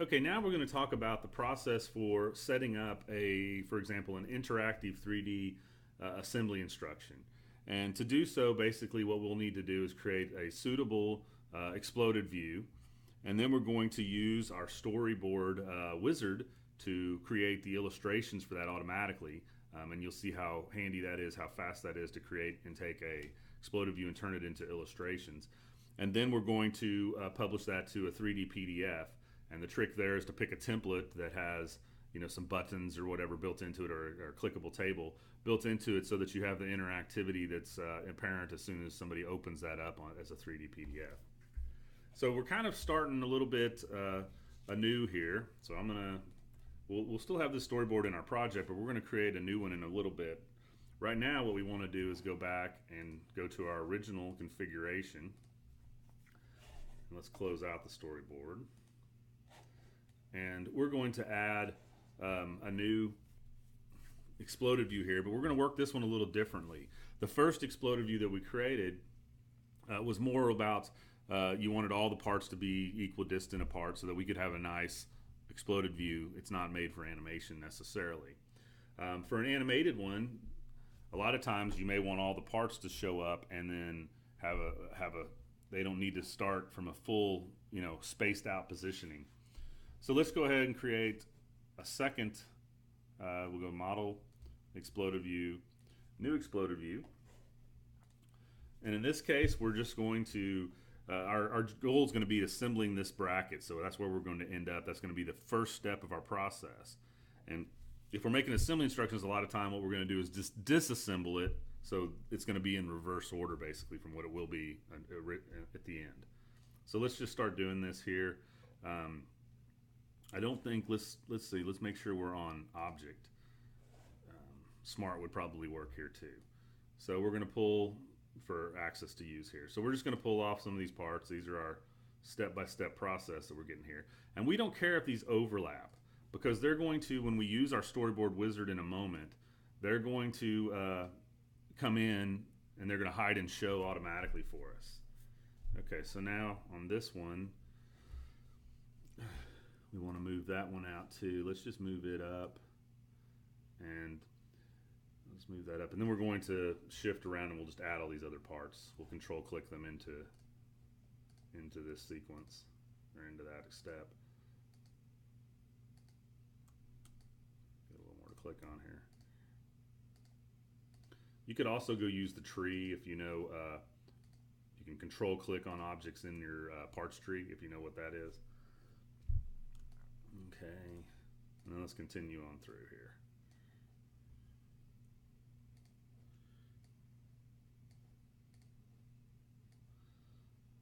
Okay, now we're going to talk about the process for setting up for example, an interactive 3D assembly instruction. And to do so, basically what we'll need to do is create a suitable exploded view. And then we're going to use our storyboard wizard to create the illustrations for that automatically. And you'll see how handy that is, how fast that is to create and take a exploded view and turn it into illustrations. And then we're going to publish that to a 3D PDF. And the trick there is to pick a template that has some buttons or whatever built into it, or a clickable table built into it, so that you have the interactivity that's apparent as soon as somebody opens that up as a 3D PDF. So we're kind of starting a little bit anew here. So we'll still have this storyboard in our project, but we're going to create a new one in a little bit. Right now what we want to do is go back and go to our original configuration. And let's close out the storyboard. And we're going to add a new exploded view here, but we're going to work this one a little differently. The first exploded view that we created was more about you wanted all the parts to be equidistant apart so that we could have a nice exploded view. It's not made for animation necessarily. For an animated one, a lot of times you may want all the parts to show up and then they don't need to start from a full spaced out positioning. So let's go ahead and create a second. We'll go model, exploded view, new exploded view. And in this case, we're just going to, our goal is going to be assembling this bracket. So that's where we're going to end up. That's going to be the first step of our process. And if we're making assembly instructions, a lot of time what we're going to do is just disassemble it. So it's going to be in reverse order, basically, from what it will be at the end. So let's just start doing this here. I don't think, let's see, let's make sure we're on object. Smart would probably work here too. So we're going to pull for access to use here. So we're just going to pull off some of these parts. These are our step-by-step process that we're getting here. And we don't care if these overlap, because they're going to, when we use our storyboard wizard in a moment, they're going to come in and they're going to hide and show automatically for us. Okay, so now on this one, we want to move that one out too. Let's just move it up, and let's move that up. And then we're going to shift around and we'll just add all these other parts. We'll control click them into this sequence, or into that step. Get a little more to click on here. You could also go use the tree if you know, you can control click on objects in your parts tree if you know what that is. Okay, and then let's continue on through here.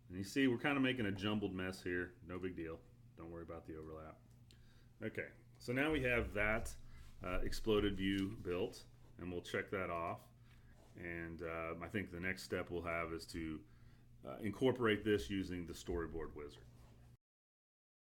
And you see we're kind of making a jumbled mess here. No big deal. Don't worry about the overlap. Okay, so now we have that exploded view built, and we'll check that off. And I think the next step we'll have is to incorporate this using the storyboard wizard.